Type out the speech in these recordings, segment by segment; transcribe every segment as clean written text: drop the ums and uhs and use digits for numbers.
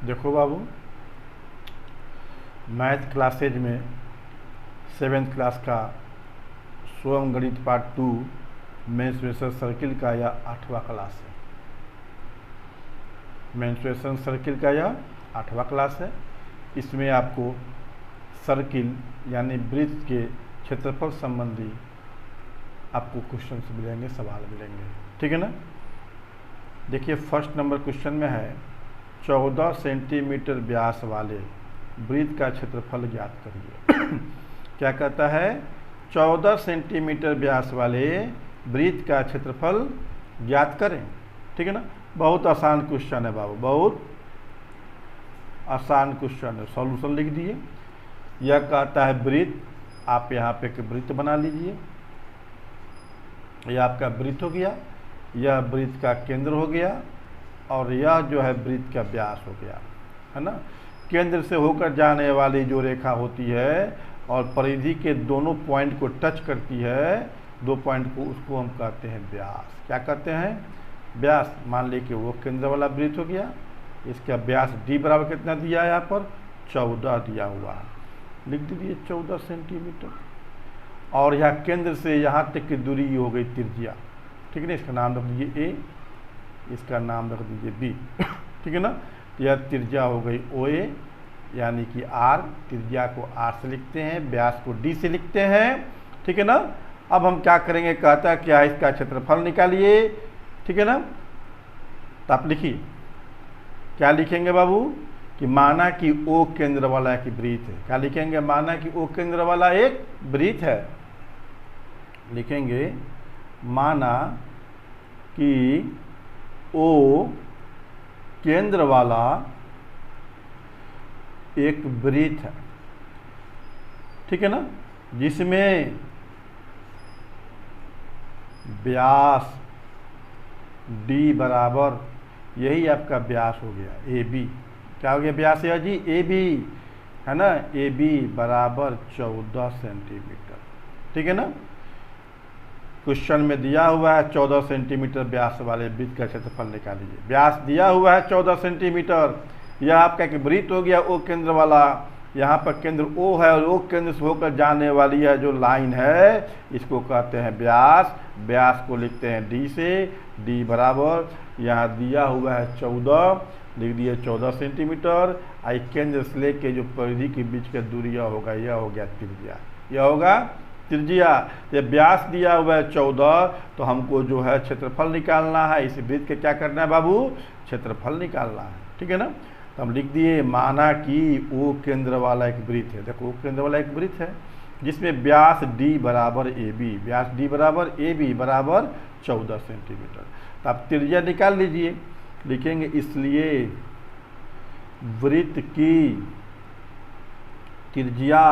देखो बाबू, math classes में 7th class का स्वयं गणित पार्ट 2 मेंस्ट्रुएशन सर्किल का यह 8वां क्लास है। मेंस्ट्रुएशन सर्किल का यह 8वां क्लास है। इसमें आपको सर्किल यानी वृत्त के क्षेत्रफल संबंधी आपको क्वेश्चंस मिलेंगे, सवाल मिलेंगे, ठीक है ना। देखिए फर्स्ट नंबर क्वेश्चन में है 14 सेंटीमीटर व्यास वाले वृत्त का क्षेत्रफल ज्ञात करिए। क्या कहता है? 14 सेंटीमीटर व्यास वाले वृत्त का क्षेत्रफल ज्ञात करें, ठीक है ना। बहुत आसान क्वेश्चन है बाबू, बहुत आसान क्वेश्चन है। सॉल्यूशन लिख दिए। यह कहता है वृत्त, आप यहाँ पे एक वृत्त बना लीजिए। यह आपका वृत्त हो गया, यह वृत्त का केंद्र हो गया और यह जो है वृत्त का व्यास हो गया, है ना। केंद्र से होकर जाने वाली जो रेखा होती है और परिधि के दोनों पॉइंट को टच करती है, 2 पॉइंट को, उसको हम कहते हैं व्यास। क्या कहते हैं? व्यास। मान लीजिए कि वो केंद्र वाला वृत्त हो गया, इसका व्यास d बराबर कितना दिया है? यहाँ पर 14 दिया हुआ है, लिख दीजिए 14 सेंटीमीटर। और यहाँ केंद्र से यहाँ तक की दूरी हो गई त्रिज्या, ठीक है ना। इसका नाम रख दीजिए a, इसका नाम रख दीजिए b, ठीक है ना। यह त्रिज्या हो गई OA यानी कि r। त्रिज्या को r से लिखते हैं, व्यास को d से लिखते हैं, ठीक है ना। अब हम क्या करेंगे? कहता है क्या? इसका क्षेत्रफल निकालिए, ठीक है ना। तो आप लिखिए, क्या लिखेंगे बाबू? कि माना कि O केंद्र वाला एक वृत्त है। क्या लिखेंगे? माना कि O केंद्र वाला एक वृत्त है। लिखेंगे माना कि O केंद्र वाला एक वृत्त है, ठीक है ना, जिसमें व्यास d बराबर, यही आपका व्यास हो गया AB। क्या हो गया व्यास है जी? AB, है ना। AB बराबर 14 सेंटीमीटर, ठीक है ना। क्वेश्चन में दिया हुआ है 14 सेंटीमीटर व्यास वाले वृत्त का क्षेत्रफल निकालिए। व्यास दिया हुआ है 14 सेंटीमीटर। यह आपका एक वृत्त हो गया O केंद्र वाला। यहाँ पर केंद्र O है और O केंद्र से होकर जाने वाली है जो लाइन है, इसको कहते हैं व्यास। व्यास को लिखते हैं d से। d बराबर यहाँ दिया हुआ है 14, लिख दिए 14 सेंटीमीटर। आई केंद्र से लेके जो परिधि के बीच का दूरी होगा, यह हो गया त्रिज्या, यह होगा त्रिज्या। ये व्यास दिया हुआ है 14, तो हमको जो है क्षेत्रफल निकालना है। इस वृत्त के क्या करना है बाबू? क्षेत्रफल निकालना है, ठीक है ना। तो हम लिख दिए माना कि O केंद्र वाला एक वृत्त है। देखो O केंद्र वाला एक वृत्त है जिसमें व्यास d बराबर AB, व्यास d बराबर AB बराबर 14 सेंटीमीटर। तो आप त्रिज्या निकाल लीजिए। लिखेंगे इसलिए वृत्त की त्रिज्या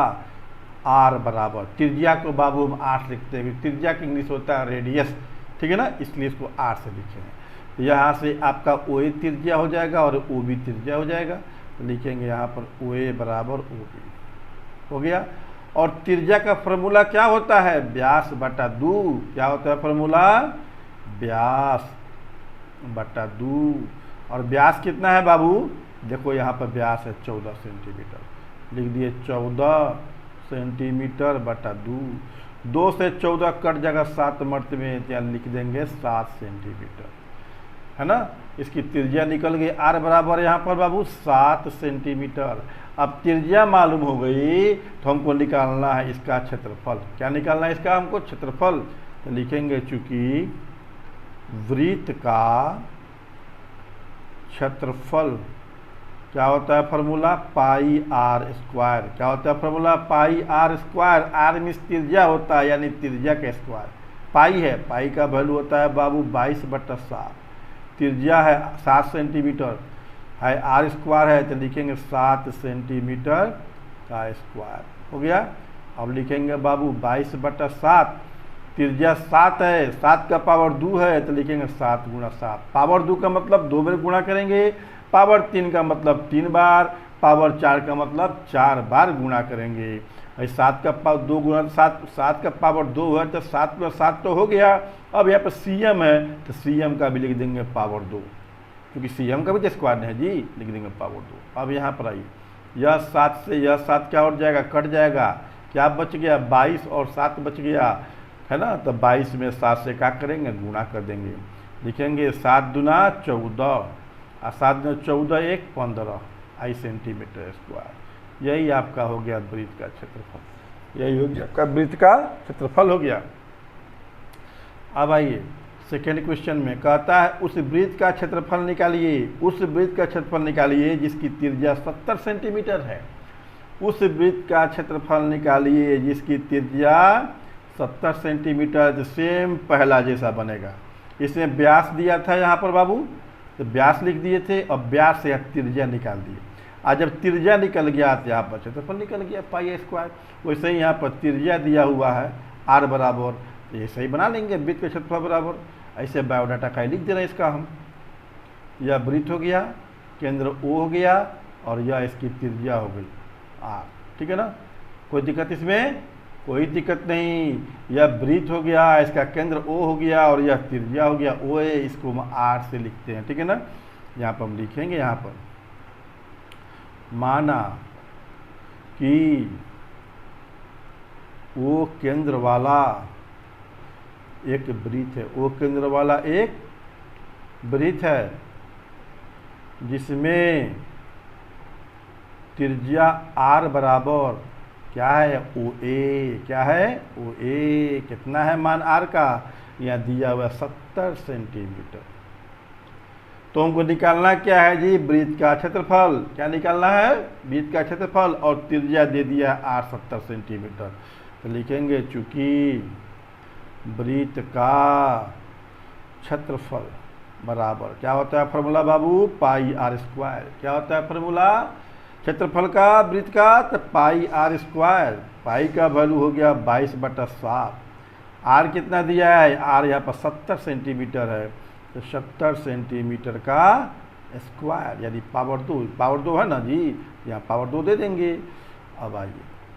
r बराबर, त्रिज्या को बाबू हम 8 लिखते हैं, त्रिज्या की इंग्लिश होता है रेडियस, ठीक है ना, इसलिए इसको 8 से लिखेंगे। यहाँ से आपका OA त्रिज्या हो जाएगा और OB त्रिज्या हो जाएगा। तो लिखेंगे यहाँ पर OA बराबर OB हो गया। और त्रिज्या का फॉर्मूला क्या होता है? व्यास बटा 2। क्या होता है फॉर्मूला? व्यास बटा 2। और व्यास कितना है बाबू? देखो यहाँ पर व्यास है 14 सेंटीमीटर, लिख दिए 14 सेंटीमीटर बटा 2। 2 से 14 कट जाएगा 7 मरतबे, यहाँ लिख देंगे 7 सेंटीमीटर, है ना। इसकी त्रिज्या निकल गई r बराबर यहाँ पर बाबू 7 सेंटीमीटर। अब त्रिज्या मालूम हो गई तो हमको निकालना है इसका क्षेत्रफल। क्या निकालना है इसका हमको? क्षेत्रफल। तो लिखेंगे चूंकि वृत्त का क्षेत्रफल क्या होता है फॉर्मूला? पाई r स्क्वायर। क्या होता है फॉर्मूला? पाई r स्क्वायर। r मीन्स त्रिज्या होता है, यानी त्रिज्या का स्क्वायर। पाई है, पाई का वैल्यू होता है बाबू 22/7। त्रिज्या है 7 सेंटीमीटर है, r स्क्वायर है, तो लिखेंगे 7 सेंटीमीटर का स्क्वायर हो गया। अब लिखेंगे बाबू 22/7, त्रिज्या 7 है, 7 का पावर 2 है, तो लिखेंगे 7 गुणा 7। पावर 2 का मतलब 2 बार गुणा करेंगे, पावर 3 का मतलब 3 बार, पावर 4 का मतलब 4 बार गुणा करेंगे। 7 का पावर 2 गुणा 7, 7 का पावर 2 है तो 7 + 7 तो हो गया। अब यहाँ पर CM है तो CM का भी लिख देंगे पावर 2, क्योंकि CM का भी तो स्क्वायर है जी, लिख देंगे पावर 2। अब यहाँ पर आइए, यह 7 से यह 7 क्या हो जाएगा, कट जाएगा, क्या बच गया 22 और 7 बच गया, है ना। तो 22 में 7 से क्या करेंगे, गुणा कर देंगे, लिखेंगे 7 दूना 14 और 7 दूना 14 1 15 आई सेंटीमीटर स्क्वायर। यही आपका हो गया वृत्त का क्षेत्रफल, यही हो गया आपका वृत्त का क्षेत्रफल हो गया। अब आइए सेकेंड क्वेश्चन में कहता है उस वृत्त का क्षेत्रफल निकालिए, उस वृत्त का क्षेत्रफल निकालिए जिसकी त्रिज्या 70 सेंटीमीटर है। उस वृत्त का क्षेत्रफल निकालिए जिसकी त्रिज्या 70 सेंटीमीटर, सेम पहला जैसा बनेगा। इसमें व्यास दिया था यहाँ पर बाबू, तो व्यास लिख दिए थे और व्यास से त्रिज्या निकाल दिए। आज जब त्रिज्या निकल गया तो यहाँ पर क्षेत्रफल निकल गया पाई स्क्वायर। वैसे ही यहाँ पर त्रिज्या दिया हुआ है r बराबर, तो ये सही बना लेंगे वृत्त का क्षेत्रफल बराबर। ऐसे बायोडाटा का लिख दे रहे हैं इसका हम। यह वृत्त हो गया, केंद्र O हो गया और यह इसकी त्रिज्या हो गई r, ठीक है ना। कोई दिक्कत इसमें, कोई दिक्कत नहीं। यह वृत्त हो गया, इसका केंद्र O हो गया और यह त्रिज्या हो गया OA, इसको हम r से लिखते हैं, ठीक है ना। यहाँ पर हम लिखेंगे, यहाँ पर माना कि O केंद्र वाला एक वृत्त है, O केंद्र वाला एक वृत्त है जिसमें त्रिज्या r बराबर क्या है, OA, क्या है OA। कितना है मान r का, यहाँ दिया हुआ 70 सेंटीमीटर। तो हमको निकालना क्या है जी, वृत्त का क्षेत्रफल। क्या निकालना है, वृत्त का क्षेत्रफल, और त्रिज्या दे दिया है r 70 सेंटीमीटर। तो लिखेंगे चूंकि वृत्त का क्षेत्रफल बराबर क्या होता है फॉर्मूला बाबू, पाई r स्क्वायर। क्या होता है फॉर्मूला क्षेत्रफल का वृत्त का, तो पाई r स्क्वायर। पाई का वैल्यू हो गया 22/7। r कितना दिया है, r यहाँ पर 70 सेंटीमीटर है, तो 70 सेंटीमीटर का स्क्वायर, यानी पावर 2 है ना जी, यहाँ पावर 2 दे देंगे। अब आइए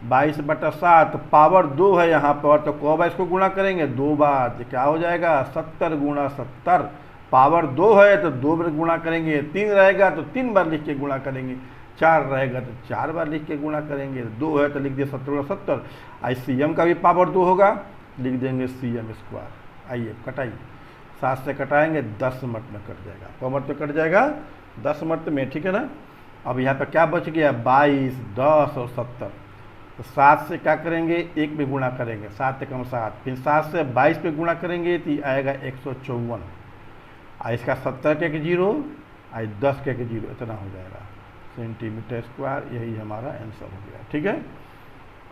22/7 पावर 2 है यहाँ पर, तो कब इसको गुणा करेंगे, 2 बार। तो क्या हो जाएगा 70 × 70, पावर 2 है तो 2 बार गुणा करेंगे, 3 रहेगा तो 3 बार लिख के गुणा करेंगे, 4 रहेगा तो 4 बार लिख के गुणा करेंगे, 2 है तो लिख दिए 70 × 70। आई CM का भी पावर 2 होगा, लिख देंगे CM स्क्वायर। आइए कटाइए, 7 से कटाएंगे 10 मिनट में कट जाएगा। कमर तो कट जाएगा 10 मिनट में, ठीक है ना। अब यहाँ पे क्या बच गया, 22, 10 और 70। तो 7 से क्या करेंगे, 1 में गुणा करेंगे, 7 × 7, फिर 7 से 22 पे गुणा करेंगे तो आएगा 154। इसका 70 के 0, 10 के 0, इतना हो जाएगा सेंटीमीटर स्क्वायर। यही हमारा आंसर हो गया, ठीक है।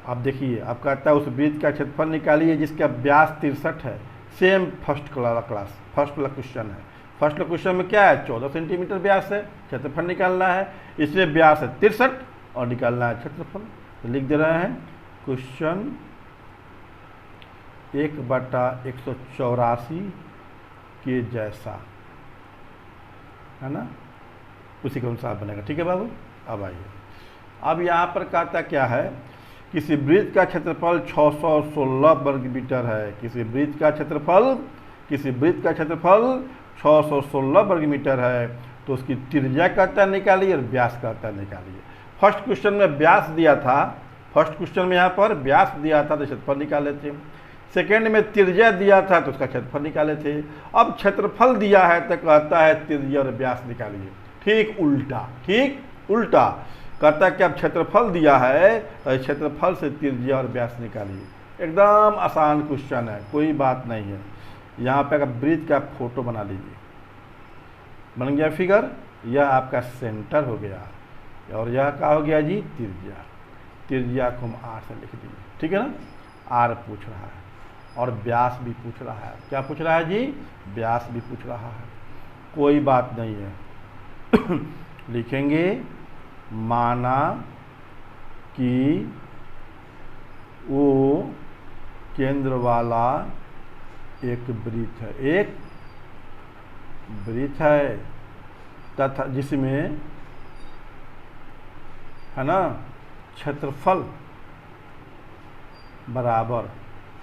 अब देखिए, अब कहता है उस वृत्त का क्षेत्रफल निकालिए जिसका व्यास 63 है। सेम फर्स्ट वाला क्वेश्चन है। फर्स्ट क्वेश्चन में क्या है, 14 सेंटीमीटर व्यास है, क्षेत्रफल निकालना है। इसमें व्यास है 63 और निकालना है क्षेत्रफल। तो लिख दे रहे हैं क्वेश्चन 1/184 के जैसा, है ना, उसी के अनुसार बनेगा, ठीक है बाबू। अब आइए, अब यहाँ पर कहता क्या है, किसी वृत्त का क्षेत्रफल 616 वर्ग मीटर है। किसी वृत्त का क्षेत्रफल 616 वर्ग मीटर है, तो उसकी त्रिज्या कहता निकालिए और व्यास कहता निकालिए। फर्स्ट क्वेश्चन में व्यास दिया था, फर्स्ट क्वेश्चन में यहाँ पर व्यास दिया था तो क्षेत्रफल निकाले थे। सेकेंड में त्रिज्या दिया था तो उसका क्षेत्रफल निकाले थे। अब क्षेत्रफल दिया है तो कहता है त्रिज्या और व्यास निकालिए। ठीक उल्टा कहता है कि अब क्षेत्रफल दिया है तो क्षेत्रफल से त्रिज्या और व्यास निकालिए। एकदम आसान क्वेश्चन है, कोई बात नहीं है। यहाँ पे अगर वृत्त का फोटो बना लीजिए, बन गया फिगर, यह आपका सेंटर हो गया और यह क्या हो गया जी, त्रिज्या को हम r से लिख दीजिए, ठीक है ना। r पूछ रहा है और व्यास भी पूछ रहा है। क्या पूछ रहा है जी, व्यास भी पूछ रहा है, कोई बात नहीं है। लिखेंगे माना कि वो केंद्र वाला एक वृत्त है, तथा जिसमें, है ना, क्षेत्रफल बराबर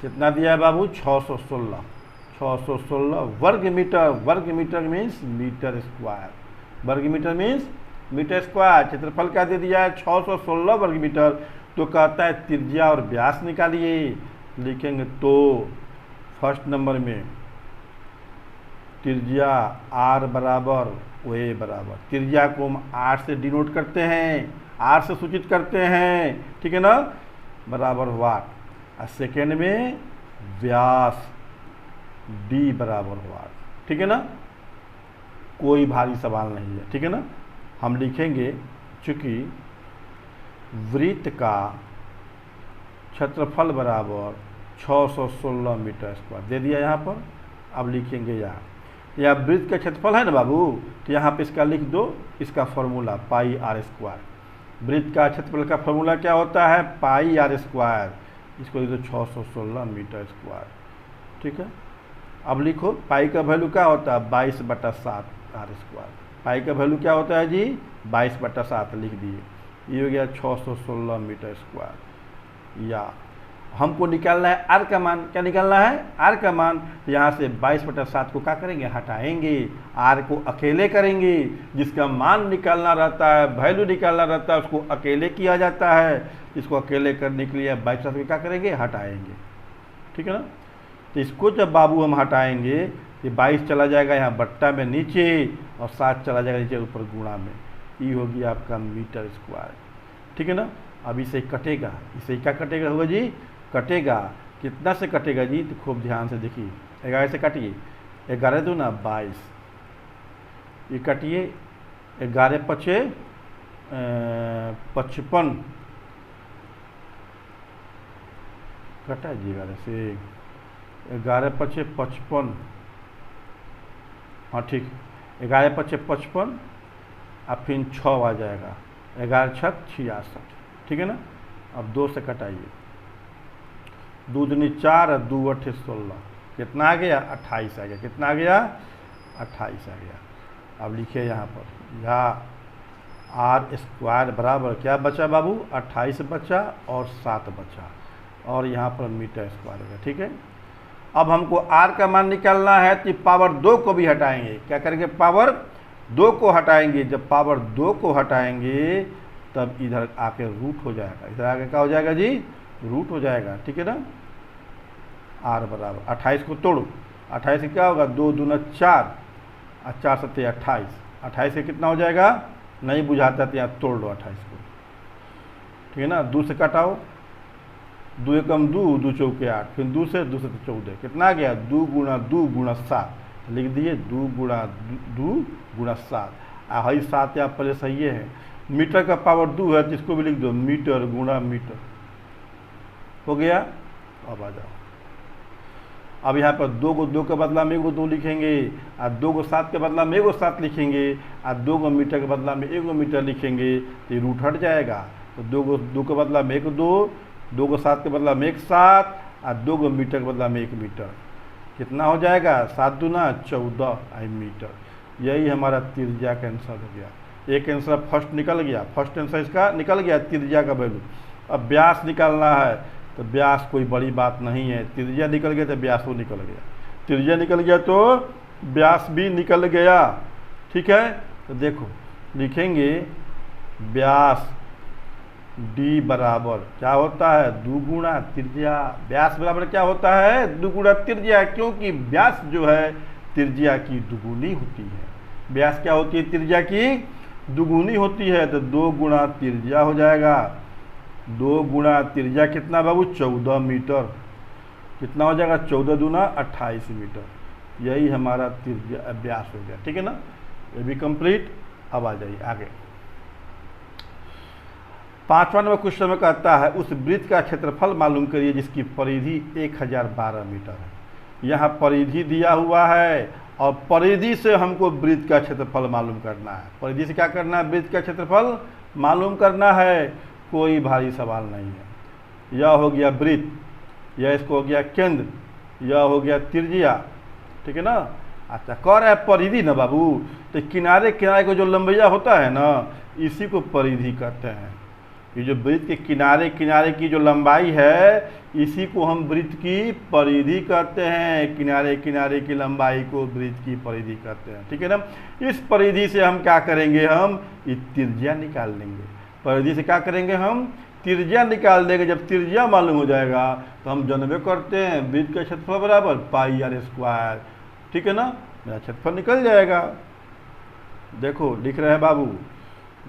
कितना दिया है बाबू, 616 वर्ग मीटर। वर्ग मीटर मीन्स मीटर स्क्वायर। वर्ग मीटर मीन्स मीटर स्क्वायर। क्षेत्रफल क्या दे दिया है 616 वर्ग मीटर। तो कहता है त्रिज्या और व्यास निकालिए। लिखेंगे तो फर्स्ट नंबर में त्रिज्या आर बराबर ओ ए बराबर, त्रिज्या को हम आर से डिनोट करते हैं, आर से सूचित करते हैं, ठीक है ना, बराबर वाट। और सेकेंड में व्यास डी बराबर वाट, ठीक है ना। कोई भारी सवाल नहीं है, ठीक है ना। हम लिखेंगे चूंकि वृत्त का क्षेत्रफल बराबर 616 मीटर स्क्वायर दे दिया यहाँ पर। अब लिखेंगे यहाँ वृत्त का क्षेत्रफल है ना बाबू, तो यहाँ पे इसका लिख दो, इसका फॉर्मूला पाई आर स्क्वायर। वृत्त का क्षेत्रफल का फॉर्मूला क्या होता है पाई आर स्क्वायर, इसको लिख दो 616 मीटर स्क्वायर, ठीक है। अब लिखो पाई का वैल्यू क्या होता है 22/7 आर स्क्वायर। पाई का वैल्यू क्या होता है जी 22/7 लिख दिए। ये हो गया 616 मीटर स्क्वायर। या हमको निकालना है आर का मान, क्या निकालना है आर का मान। तो यहाँ से 22/7 को क्या करेंगे हटाएंगे, आर को अकेले करेंगे। जिसका मान निकालना रहता है, वैल्यू निकालना रहता है, उसको अकेले किया जाता है। इसको अकेले करने के लिए 22/7 को क्या करेंगे हटाएंगे, ठीक है ना। तो इसको जब बाबू हम हटाएंगे, ये 22 चला जाएगा यहाँ बट्टा में नीचे, और 7 चला जाएगा नीचे ऊपर गुणा में। ये हो गया आपका मीटर स्क्वायर, ठीक है ना। अब इसे कटेगा, इसे क्या कटेगा होगा जी कटेगा, कितना से कटेगा जी, तो खूब ध्यान से देखिए। 11 से काटिए, 11 दूना 22, ये काटिए 11 पचे 55 कटा जी 11 से, 11 पचे 55, हाँ ठीक, 11 पचे 55 अब फिर 6 आ जाएगा, 11 छक 66, ठीक है ना। अब 2 से कटाइए, 2 दूनी 4 और 2 8 16, कितना आ गया 28 आ गया, कितना आ गया 28 आ गया। अब लिखिए यहाँ पर यहाँ आर स्क्वायर बराबर क्या बचा बाबू 28 बचा और 7 बचा, और यहाँ पर मीटर स्क्वायर होगा, ठीक है। अब हमको आर का मान निकालना है, तो पावर 2 को भी हटाएंगे। क्या करेंगे पावर 2 को हटाएंगे। जब पावर 2 को हटाएंगे तब इधर आके रूट हो जाएगा, इधर आके क्या हो जाएगा जी रूट हो जाएगा, ठीक है ना। आर बराबर 28 को तोड़ो, 28 से क्या होगा 2 दूना 4 और 4 सत्ते 28, 28 से कितना हो जाएगा नहीं बुझाता तो यहाँ तोड़ लो 28 को, ठीक है ना। 2 से कटाओ, 2 एकम 2, 2 चौके 8, फिर 2 से 14, कितना आ गया 2 गुणा 2 गुणा 7, लिख दिए 2 गुणा 2 गुणा 7। हाई 7 यहाँ पहले सही है, मीटर का पावर 2 है, जिसको भी लिख दो मीटर गुणा मीटर, हो गया। अब आ जाओ, अब यहाँ पर 2 को 2 के बदला में 1 को 2 लिखेंगे, और 2 को 7 के बदला में 1 को 7 लिखेंगे, और 2 को मीटर के बदला में 1 को मीटर लिखेंगे, तो रूट हट जाएगा। तो 2 को 2 के बदला में 1 2, 2 को 7 के बदला में 1 7, और 2 को मीटर के बदला में 1 मीटर, कितना हो जाएगा 7 दूना 14 मीटर। यही हमारा त्रिज्या का आंसर हो गया। एक आंसर फर्स्ट निकल गया, फर्स्ट आंसर इसका निकल गया त्रिज्या का वैल्यू। अब व्यास निकालना है, तो व्यास कोई बड़ी बात नहीं है, त्रिज्या निकल गया तो व्यास वो निकल गया, त्रिज्या निकल गया तो व्यास भी निकल गया, ठीक है। तो देखो लिखेंगे व्यास d बराबर क्या होता है 2 गुणा त्रिज्या। व्यास बराबर क्या होता है 2 गुणा त्रिज्या, क्योंकि व्यास जो है त्रिज्या की दुगुनी होती है। व्यास क्या होती है त्रिज्या की दुगुनी होती है, तो 2 गुणा त्रिज्या हो जाएगा। 2 गुणा त्रिज्या कितना बाबू 14 मीटर, कितना हो जाएगा 14 दूना 28 मीटर। यही हमारा त्रिज्या व्यास हो गया, ठीक है ना। ये भी कंप्लीट। अब आ जाइए आगे। 5वां नंबर क्वेश्चन में कहता है उस वृत्त का क्षेत्रफल मालूम करिए जिसकी परिधि 1012 मीटर है। यहाँ परिधि दिया हुआ है, और परिधि से हमको वृत्त का क्षेत्रफल मालूम करना है। परिधि से क्या करना है वृत्त का क्षेत्रफल मालूम करना है, कोई भारी सवाल नहीं है। यह हो गया वृत्त, यह इसको हो गया केंद्र, यह हो गया त्रिज्या, ठीक है ना। अच्छा कह रहा है परिधि ना बाबू, तो किनारे किनारे को जो लंबैया होता है ना इसी को परिधि कहते हैं। ये जो वृत्त के किनारे किनारे की जो लंबाई है, इसी को हम वृत्त की परिधि कहते हैं। किनारे किनारे की लंबाई को वृत्त की परिधि कहते हैं, ठीक है ना। इस परिधि से हम क्या करेंगे, हम त्रिज्या निकाल लेंगे। परिधि से क्या करेंगे, हम त्रिज्या निकाल देंगे। जब त्रिज्या मालूम हो जाएगा तो हम जानबे करते हैं वृत्त का क्षेत्रफल बराबर पाई आर स्क्वायर, ठीक है ना। मेरा क्षेत्रफल निकल जाएगा। देखो लिख रहे हैं बाबू,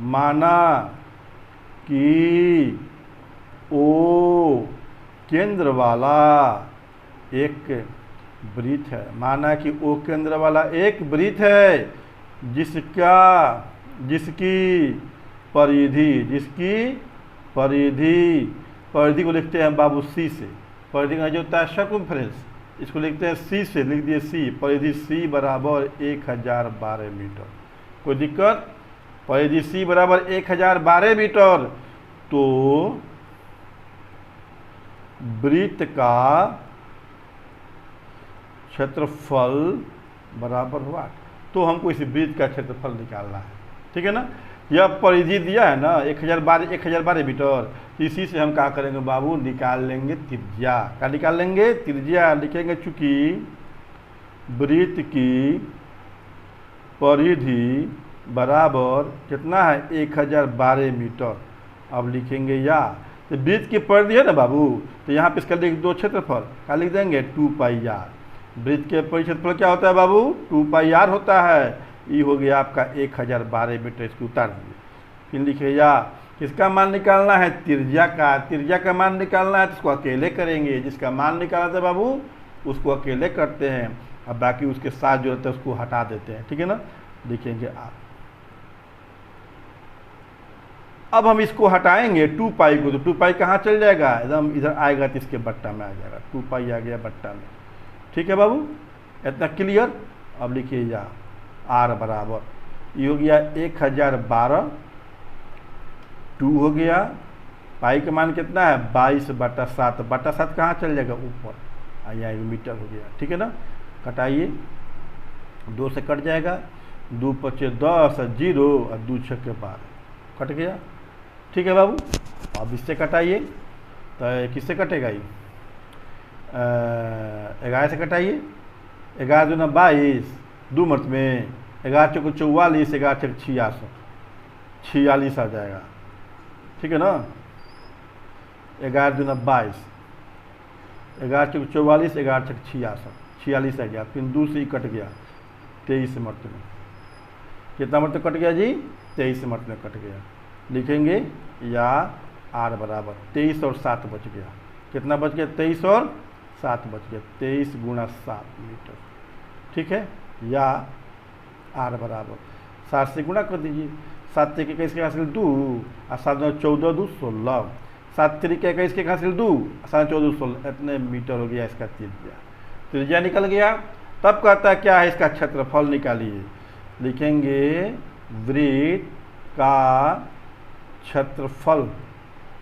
माना कि ओ केंद्र वाला एक वृत्त है। माना कि ओ केंद्र वाला एक वृत्त है जिसकी परिधि को लिखते हैं बाबू सी से। परिधि का जो होता है सर्कमफ्रेंस, इसको लिखते हैं सी से, लिख दिए सी। परिधि सी बराबर 1012 मीटर। कोई दिक्कत? परिधि सी बराबर 1012 मीटर। तो वृत्त का क्षेत्रफल बराबर हुआ। तो हमको इस वृत्त का क्षेत्रफल निकालना है, ठीक है ना। यह परिधि दिया है ना 1012 मीटर। इसी से हम क्या करेंगे बाबू, निकाल लेंगे त्रिज्या। क्या निकाल लेंगे? त्रिज्या लिखेंगे। चूंकि वृत्त की परिधि बराबर कितना है, 1012 मीटर। अब लिखेंगे या, तो वृत्त की परिधि है ना बाबू, तो यहाँ पे इसका लिख दो क्षेत्रफल। क्या लिख देंगे? 2 पाई आर। वृत्त के परिक्षेत्रफल क्या होता है बाबू? 2 पाई आर होता है। ये हो गया आपका 1012 मीटर। इसको उतार दिए। फिर लिखे या, किसका मान निकालना है? त्रिज्या का। त्रिज्या का मान निकालना है तो इसको अकेले करेंगे। जिसका मान निकालना था बाबू उसको अकेले करते हैं, अब बाकी उसके साथ जो रहता है उसको हटा देते हैं, ठीक है ना। लिखेंगे आप। अब हम इसको हटाएंगे 2 पाई को, तो 2 पाई कहाँ चल जाएगा? एकदम इधर आएगा तो इसके बट्टा में आ जाएगा। 2 पाई आ गया बट्टा में, ठीक है बाबू। इतना क्लियर? अब लिखिए या, आर बराबर ये हो गया 1012, 2 हो गया। पाई का मान कितना है? 22/7। बटा 7 कहाँ चल जाएगा? ऊपर आ जाएगा, मीटर हो गया, ठीक है ना। कटाइए, 2 से कट जाएगा। 2 × 10, 0 और 2 × 6 12, कट गया, ठीक है बाबू। अब इससे कटाइए, तो किससे कटेगा ये? 11 से कटाइए। 11 दूना 22, 2 मर्त में 11 × 44, 11 × 66, 46 आ जाएगा, ठीक है ना। 11 दूना 22, 11 × 44, 11 × 66, 46 आ गया। फिर 2 से ही कट गया, 23 मर्त में। कितना मर्त कट गया जी? 23 मर्त में कट गया। लिखेंगे या आर बराबर 23 और 7 बच गया। कितना बच गया? 23 और 7 बच गया। 23 × 7 मीटर, ठीक है। या आर बराबर 7 से गुणा कर दीजिए। 7 से 21 के हासिल 2 और 7 × 14, 2 16। 7 × 3 21 के हासिल 2 और 7 × 14, 16। इतने मीटर हो गया इसका त्रिज्या। त्रिज्या निकल गया। तब कहता है क्या है? इसका क्षेत्रफल निकालिए। लिखेंगे वृत्त का क्षेत्रफल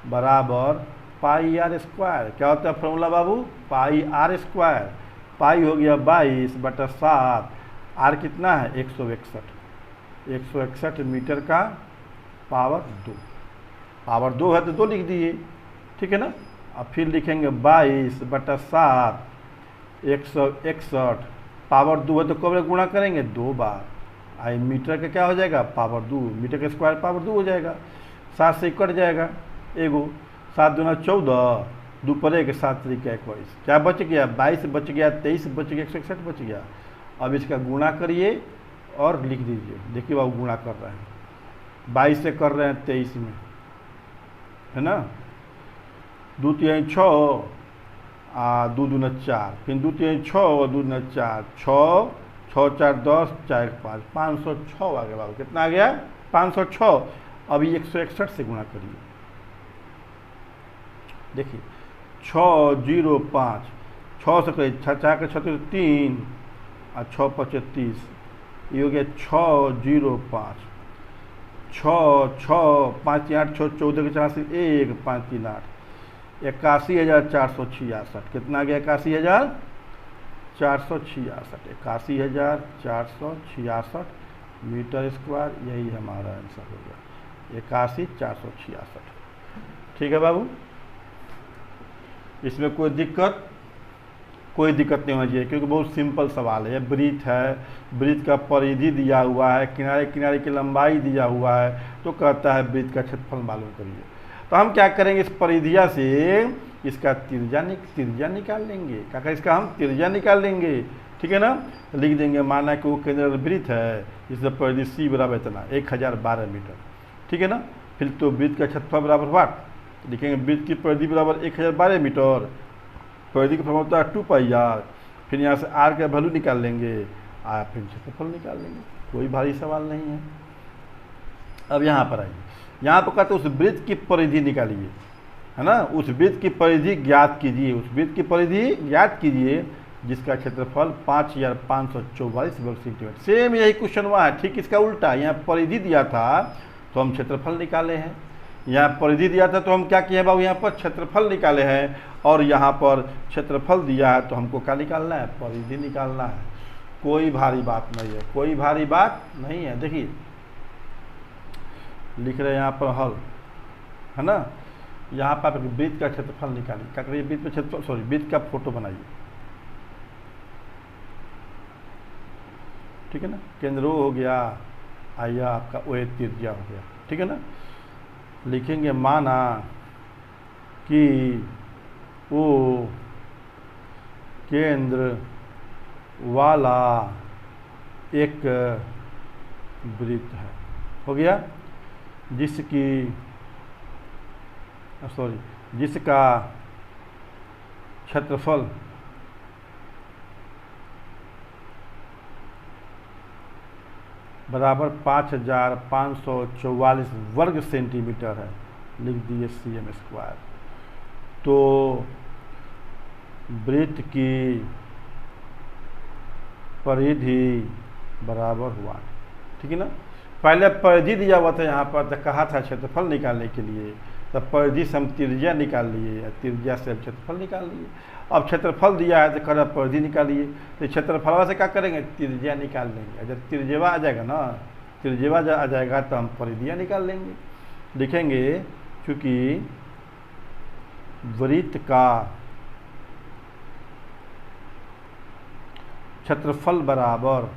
बराबर पाई आर स्क्वायर। क्या होता है फॉर्मूला बाबू? Pi R square. पाई हो गया 22/7। आर कितना है? 161। 161 मीटर का पावर 2। पावर 2 है तो 2 लिख दिए, ठीक है ना। अब फिर लिखेंगे 22/7, 161। पावर 2 है तो कब गुणा करेंगे? 2 बार। आई मीटर का क्या हो जाएगा? पावर 2। मीटर का स्क्वायर पावर 2 हो जाएगा। 7 से कट जाएगा एगो। 7 दूना 14, 2 पर 1, 7 × 3 = 21। क्या बच गया? 22 बच गया, 23 बच गया, 161 बच गया। अब इसका गुणा करिए और लिख दीजिए। देखिए बाबू गुणा कर रहे हैं, 22 से कर रहे हैं 23 में, है ना। 2 × 3 = 6, 2 दूना 4, फिर 2 × 3 = 6 और 2 दूना 4, 6, 6 × 4 = 10, 4 × 5, 506 आ गया बाबू। कितना आ गया? 506। अभी 161 से गुणा करिए। देखिए 605, 6 से करिए, 4 × 6 = 3 और 6 × 5 = 30। ये हो गया 605। 6, 6, 5 × 8 = 6, 14 के 4 से 1, 5 × 3 = 8, 81,466। कितना आ गया? 81,466। 81,466 मीटर स्क्वायर। यही हमारा आंसर होगा, 81,466। ठीक है बाबू, इसमें कोई दिक्कत नहीं होनी चाहिए, क्योंकि बहुत सिंपल सवाल है। वृत्त है, वृत्त का परिधि दिया हुआ है, किनारे किनारे की लंबाई दिया हुआ है, तो कहता है वृत्त का क्षेत्रफल मालूम करिए। तो हम क्या करेंगे, इस परिधिया से इसका त्रिज्या निकाल लेंगे। क्या करें, इसका हम त्रिज्या निकाल लेंगे, ठीक है ना। लिख देंगे, माना कि वो केंद्र वृत्त है, इसका परिधि सी बराबर इतना 1012 मीटर, ठीक है ना। फिर तो वृत्त का क्षेत्रफल बराबर वाट, लिखेंगे वृत्त की परिधि बराबर 1012 मीटर, परिधि की फॉर्मूला होता है 2πr, फिर यहाँ से r का वैल्यू निकाल लेंगे, फिर क्षेत्रफल निकाल लेंगे। कोई भारी सवाल नहीं है। अब यहाँ पर आइए, यहाँ पर कहते हैं उस वृत्त की परिधि निकालिए, है ना। उस वृत्त की परिधि ज्ञात कीजिए, उस वृत्त की परिधि ज्ञात कीजिए जिसका क्षेत्रफल 5544 वर्ग सेंटीमीटर। सेम यही क्वेश्चन हुआ है, ठीक इसका उल्टा। यहाँ परिधि दिया था तो हम क्षेत्रफल निकाले हैं, यहाँ परिधि दिया था तो हम क्या किए बाबू, यहाँ पर क्षेत्रफल निकाले हैं, और यहाँ पर क्षेत्रफल दिया है तो हमको क्या निकालना है, परिधि निकालना है। कोई भारी बात नहीं है, कोई भारी बात नहीं है। देखिए लिख रहे हैं यहाँ पर हल, है ना। यहाँ पर वृत्त का क्षेत्रफल निकालिए। क्या करिए, वृत्त में क्षेत्रफल, सॉरी वृत्त का फोटो बनाइए, ठीक है ना। केंद्र O हो गया, आया आपका OA त्रिज्या हो गया, ठीक है ना। लिखेंगे माना कि O केंद्र वाला एक वृत्त है, हो गया, जिसका क्षेत्रफल बराबर 5544 वर्ग सेंटीमीटर है। लिख दिए cm²। तो वृत्त की परिधि बराबर हुआ, ठीक है ना। पहले परिधि दिया हुआ था यहाँ पर, तो कहा था क्षेत्रफल निकालने के लिए, तब परिधि से हम त्रिज्या निकाल लिए, त्रिज्या से हम क्षेत्रफल निकाल लिए। अब क्षेत्रफल दिया है तो कह रहा परिधि निकालिए, तो क्षेत्रफल से क्या करेंगे, त्रिज्या निकाल लेंगे। जब त्रिज्या आ जाएगा ना, त्रिज्या आ जाएगा तो हम परिधियाँ निकाल लेंगे। लिखेंगे क्योंकि वृत्त का क्षेत्रफल बराबर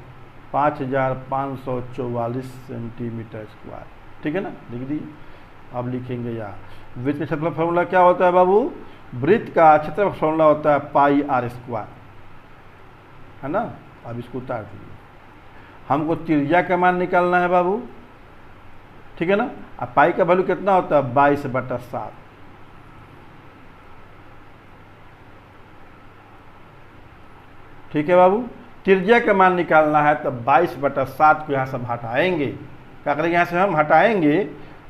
5544 सेंटीमीटर स्क्वायर, ठीक है ना, लिख दिए। अब लिखेंगे यहाँ वृत्त का क्षेत्रफल फॉर्मूला क्या होता है बाबू, वृत्त का क्षेत्रफल फॉर्मूला होता है πr², है ना। अब इसको उतार दीजिए, हमको त्रिज्या का मान निकालना है बाबू, ठीक है ना। अब पाई का वैल्यू कितना होता है, 22/7, ठीक है बाबू। त्रिज्या का मान निकालना है तो 22/7 को यहाँ से हम हटाएंगे। क्या करेंगे, यहाँ से हम हटाएंगे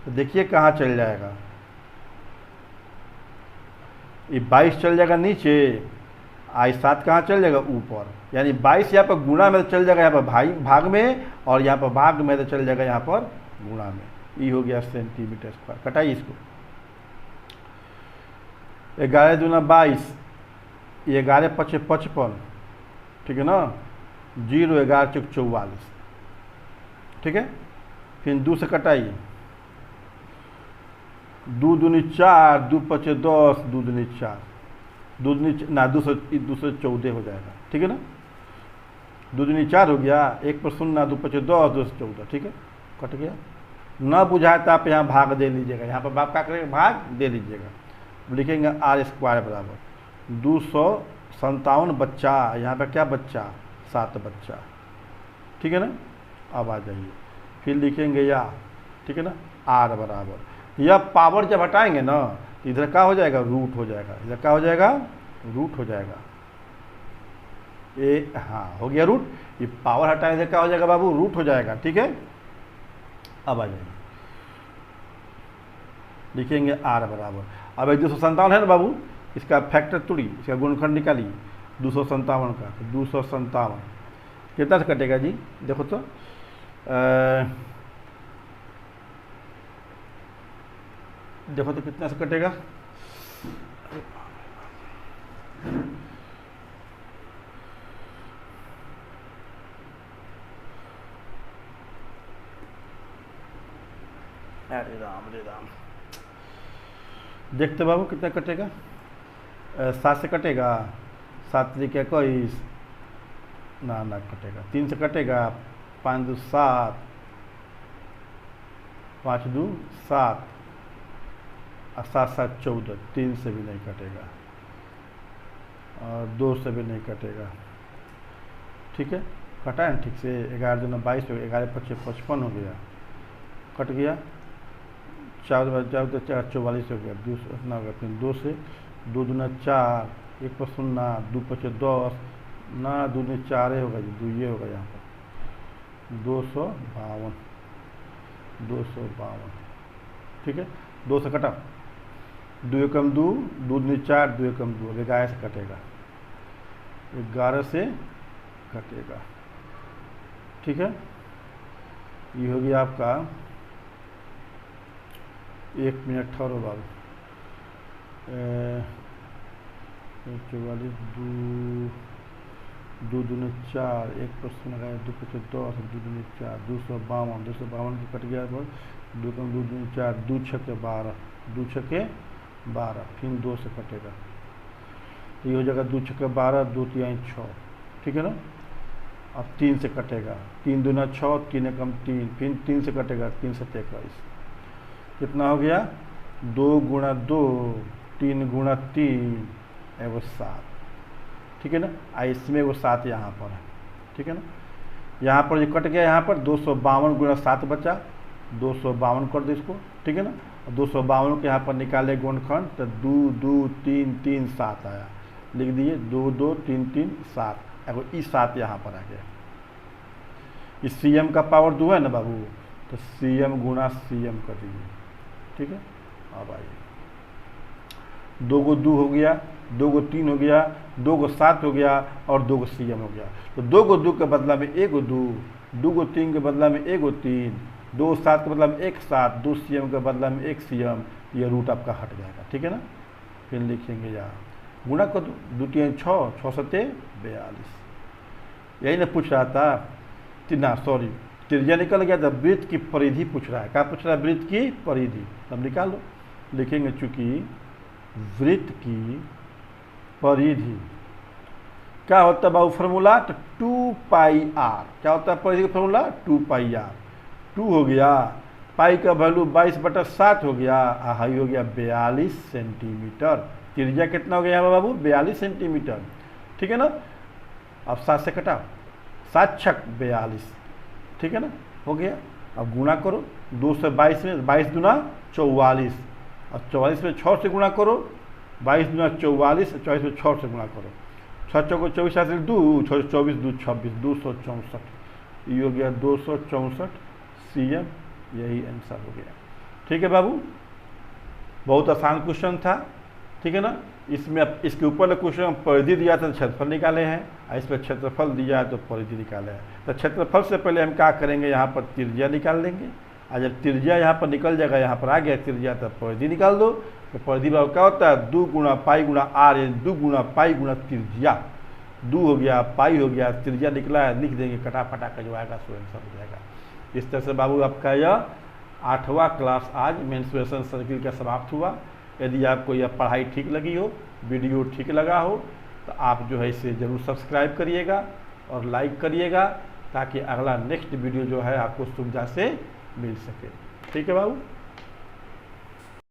तो देखिए कहाँ चल जाएगा, ये 22 चल जाएगा नीचे, I7 कहाँ चल जाएगा, ऊपर। यानी 22 यहाँ पर गुणा में तो चल जाएगा, यहाँ पर भाग में, और यहाँ पर भाग में तो चल जाएगा यहाँ पर गुणा में। ये हो गया सेंटीमीटर स्क्वायर। कटाइए इसको, 11 दूना 22, 11 × 5 = 55, ठीक है ना। 0 11 × 44, ठीक है। फिर 2 से कटाइए, 2 दूनी 4, 2 × 5 = 10, 2 दूनी 4, 214 हो जाएगा, ठीक है ना। 2 दूनी 4 हो गया, 1 पर 0, 2 × 5 = 10, 214, ठीक है, कट गया। ना बुझाए तो आप यहाँ भाग दे लीजिएगा, यहाँ पर आप क्या करेंगे, भाग दे लीजिएगा। लिखेंगे r² बराबर 257 बच्चा, यहाँ पर क्या बच्चा, 7 बच्चा, ठीक है ना। अब आ जाइए, फिर लिखेंगे या, ठीक है ना, r बराबर, यह पावर जब हटाएंगे ना तो इधर क्या हो जाएगा, रूट हो जाएगा, इधर क्या हो जाएगा, रूट हो जाएगा। ये हाँ हो गया रूट, ये पावर हटाने से क्या हो जाएगा बाबू, रूट हो जाएगा, ठीक है। अब आ जाइए, लिखेंगे r बराबर, अब 257 है ना बाबू, इसका फैक्टर तोड़ी, इसका गुणनखंड निकालिए 257 का। 257 कितना से कटेगा जी, देखो तो देखो तो कितना से कटेगा, अरे राम रे राम, देखते बाबू कितना कटेगा, 7 से कटेगा, 7 तरीके 21, ना कटेगा, 3 से कटेगा, 5 2 7, 5 2 7 और 7 7 14, 3 से भी नहीं कटेगा और 2 से भी नहीं कटेगा। ठीक है, कटा है ठीक से, 11 दूना 22 हो गया, 11 5 55 हो गया, कट गया, 4 4 44 हो गया, 2 इतना हो गया, फिर 2 से 2 दूना 4, 1 पर 0, 2 5 10, ना 2 दूनी 4 होगा जी, 2 ये होगा यहाँ पर 252, 252। ठीक है, 2 से कटा, 2 एकम 2, 2 दूनी 4, 2 एकम 2, 11 से कटेगा, 11 से कटेगा। ठीक है, ये हो गया आपका 1 मिनट ठहरो बाबू, 44, 2 दूनी 4, 1 पर लगाया, 2 5 10, 2 दूनी 4, 252, 252 की कट गया, 2 कम 2 दूनी 4, 2 छक्के 12, 2 छक्के 12, फिर 2 से कटेगा, ये हो जाएगा 2 छक्के 12, 2 3 6। ठीक है ना, अब 3 से कटेगा, 3 दूना 6, 3 एकम 3, फिर 3 से कटेगा, 3 से 21, कितना हो गया, 2 गुणा 2, 3 गुणा 3, एगो 7। ठीक है ना, इसमें वो 7 यहाँ पर है। ठीक है ना, यहाँ पर ये कट गया, यहाँ पर 252 गुणा 7 बचा, 252 कर दो इसको। ठीक है ना, 252 के यहाँ पर निकाले गुणनखंड तो 2 2 3 3 7 आया, लिख दिए 2 2 3 3 7, अब ई 7 यहाँ पर आ गया। इस CM का पावर 2 है ना बाबू, तो CM गुणा CM कर दीजिए। ठीक है, अब आइए, 2 को 2 हो गया, 2 को 3 हो गया, 2 को 7 हो गया और 2 को CM हो गया। तो 2 को 2 के बदला में 1 को 2, 2 को 3 के बदला में 1 को 3, 2 को 7 के बदला में 1 7, 2 CM के बदला में 1 CM, ये रूट आपका हट जाएगा। ठीक है ना, फिर लिखेंगे यहाँ गुणा कर दो, 2 3 6, 6 7 42। यही ना पूछ रहा था, सॉरी त्रिज्या निकल गया था, वृत्त की परिधि पूछ रहा है। क्या पूछ रहा है, वृत्त की परिधि, तब निकाल लो। लिखेंगे चूंकि वृत्त की परिधि क्या होता है बाबू फॉर्मूला, तो 2 पाई r। क्या होता है परिधि का फॉर्मूला, 2 पाई r। 2 हो गया, पाई का वैल्यू 22/7 हो गया, हाई हो गया 42 सेंटीमीटर। त्रिज्या कितना हो गया यहाँ बाबू, 42 सेंटीमीटर। ठीक है ना, अब 7 से कटा, 7 छक 42। ठीक है ना, हो गया। अब गुणा करो, 2 से 22 में 22 दूना 44 और 44 में 6 से गुणा करो, 22 दूना 44, 44 में 6 से गुणा करो, 6 चौको 24 से 2, 6 24 2 26, 264। ये हो गया 264 CM, यही आंसर हो गया। ठीक है बाबू, बहुत आसान क्वेश्चन था। ठीक है ना, इसमें इसके ऊपर क्वेश्चन परिधि दिया था तो क्षेत्रफल निकाले हैं, और इस पर क्षेत्रफल दिया है तो परिधि निकाले हैं। तो क्षेत्रफल से पहले हम क्या करेंगे, यहाँ पर त्रिज्या निकाल लेंगे, और जब त्रिज्या यहाँ पर निकल जाएगा, यहाँ पर आ गया त्रिज्या, तब परिधि निकाल दो। तो परिधि बाबू क्या होता है, 2 गुणा पाई गुणा r, यानी 2 गुणा पाई गुणा त्रिज्या। 2 हो गया, पाई हो गया, त्रिज्या निकला है, लिख देंगे, कटा फटा का जो आएगा सो आंसर हो जाएगा। इस तरह से बाबू आपका यह 8वां क्लास आज मेंस्ट्रुएशन सर्किल का समाप्त हुआ। यदि आपको यह पढ़ाई ठीक लगी हो, वीडियो ठीक लगा हो, तो आप जो है इसे ज़रूर सब्सक्राइब करिएगा और लाइक करिएगा, ताकि अगला नेक्स्ट वीडियो जो है आपको सुविधा से मिल सके। ठीक है बाबू।